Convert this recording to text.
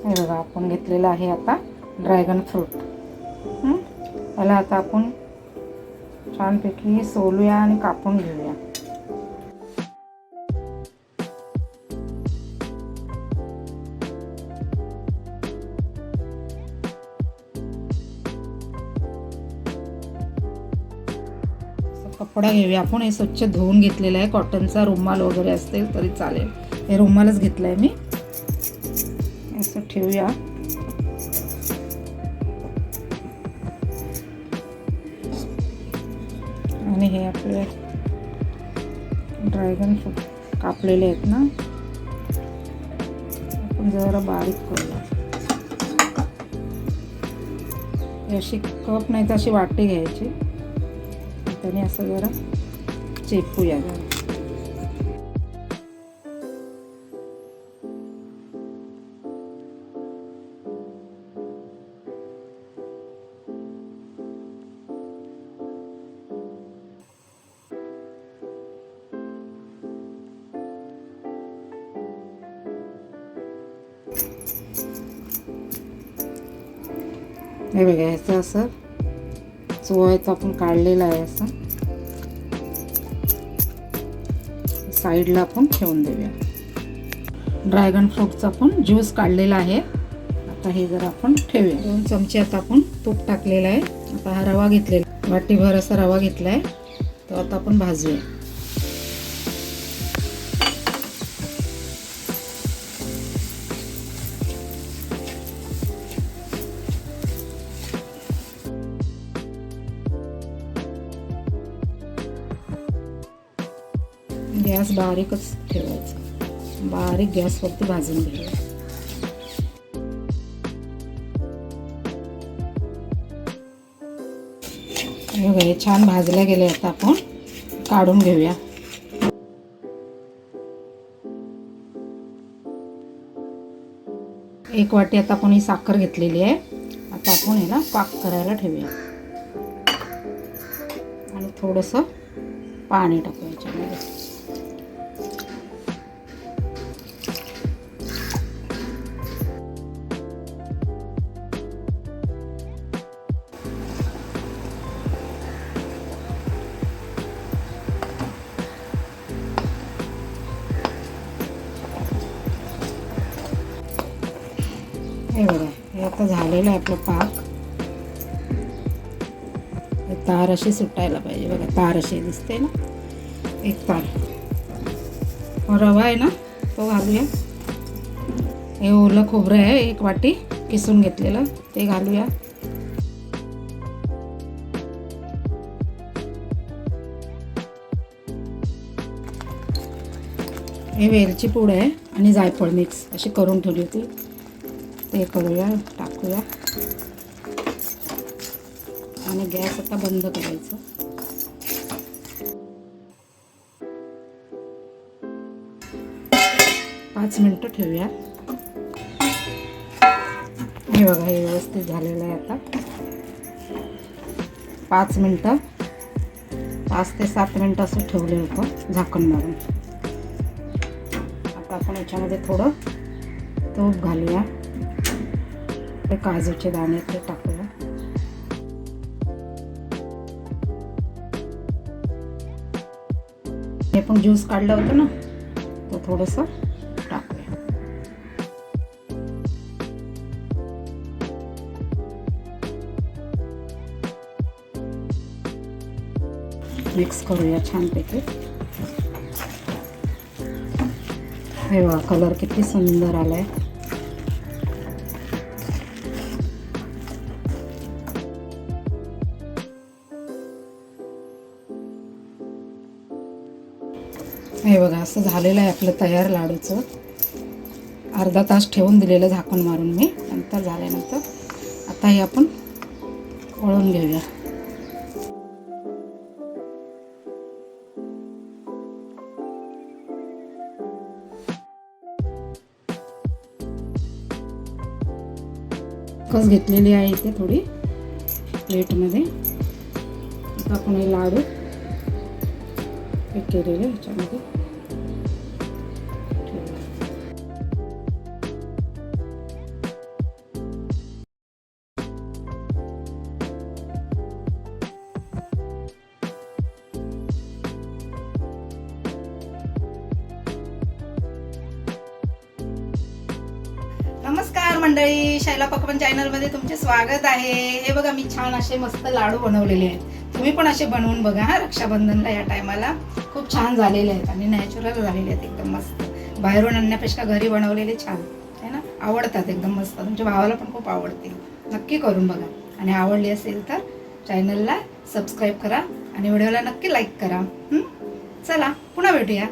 हे बघा आपण घेतलेलं आहे आता ड्रॅगन फ्रूट. त्याला आता आपण छानपैकी सोलूया आणि कापून घेऊया. कपडा घेऊया आपण. हे स्वच्छ धुवून घेतलेलं आहे. कॉटनचा रुमाल वगैरे असतील तरी चालेल. हे रुमालच घेतला आहे मी. असं ठेवूया. आणि हे आपले ड्रॅगन फ्रूट कापलेले आहेत ना, आपण जरा बारीक करूया. अशी कप नाही तर अशी वाटी घ्यायची. त्याने असं जरा चेपूया जरा. हे बघा, ह्याचं असं चोळायचं आपण काढलेलं आहे. असं साईडला आपण ठेवून देऊया. ड्रॅगन फ्रूटचा आपण ज्यूस काढलेला आहे. आता हे जर आपण ठेवूया. 2 चमचे आता आपण तूप टाकलेलं आहे. आता हा रवा घेतलेला, वाटीभर असा रवा घेतला आहे. तो आता आपण भाजूया. गॅस बारीकच ठेवायचा. बारीक गॅसवरती भाजून घ्यायला. हे छान भाजल्या गेले. आता आपण काढून घेऊया. एक वाटी आता आपण ही साखर घेतलेली आहे. आता आपण ह्याला पाक करायला ठेवूया. आणि थोडंसं पाणी टाकूया याच्यामध्ये. हे बघा, हे आता झालेलं आहे आपलं पाक. तार अशी सुटायला पाहिजे. बघा, तार अशी दिसते ना, एक तार. रवा आहे ना, तो घालूया. हे ओलं खोबरं आहे, 1 वाटी किसून घेतलेलं, ते घालूया. हे वेलची पूड आहे आणि जायफळ मिक्स अशी करून ठेवली होती. ते करूया, टाकूया. आणि गॅस आता बंद करायचं. पाच मिनिटं ठेवूया. हे बघा, हे व्यवस्थित झालेलं आहे. आता 5 मिनिटं, 5 ते 7 मिनिटं असं ठेवलं होतं झाकण मारून. आता आपण याच्यामध्ये थोडं तूप घालूया. काजूचे दाणे ते टाकूया. हे पण ज्यूस काढलं होतं ना, तो थोडंसं टाकूया. मिक्स करूया छानपैकी. हे बघा, कलर किती सुंदर आलाय. हे बघा, असं झालेलं आहे आपलं तयार लाडूचं. अर्धा तास ठेवून दिलेलं झाकण मारून मी. नंतर झाल्यानंतर आता हे आपण वळून घेऊया. कस घेतलेली आहे इथे थोडी प्लेटमध्ये. आता आपण हे लाडू पॅक केलेले ह्याच्यामध्ये नमस्कार मंडळी, शैला पकवान चॅनलमध्ये तुमचे स्वागत आहे. हे बघा मी छान असे मस्त लाडू बनवलेले आहेत. तुम्ही पण असे बनवून बघा हा, रक्षाबंधनला या टायमाला खूप छान झालेले आहेत आणि नॅचरल झालेले आहेत, एकदम मस्त. बाहेरून आणण्यापेक्षा घरी बनवलेले छान आहे ना, आवडतात एकदम मस्त. तुमच्या भावाला पण खूप आवडतील, नक्की करून बघा. आणि आवडली असेल तर चॅनलला सबस्क्राईब करा आणि व्हिडिओला नक्की लाईक करा. चला पुन्हा भेटूया.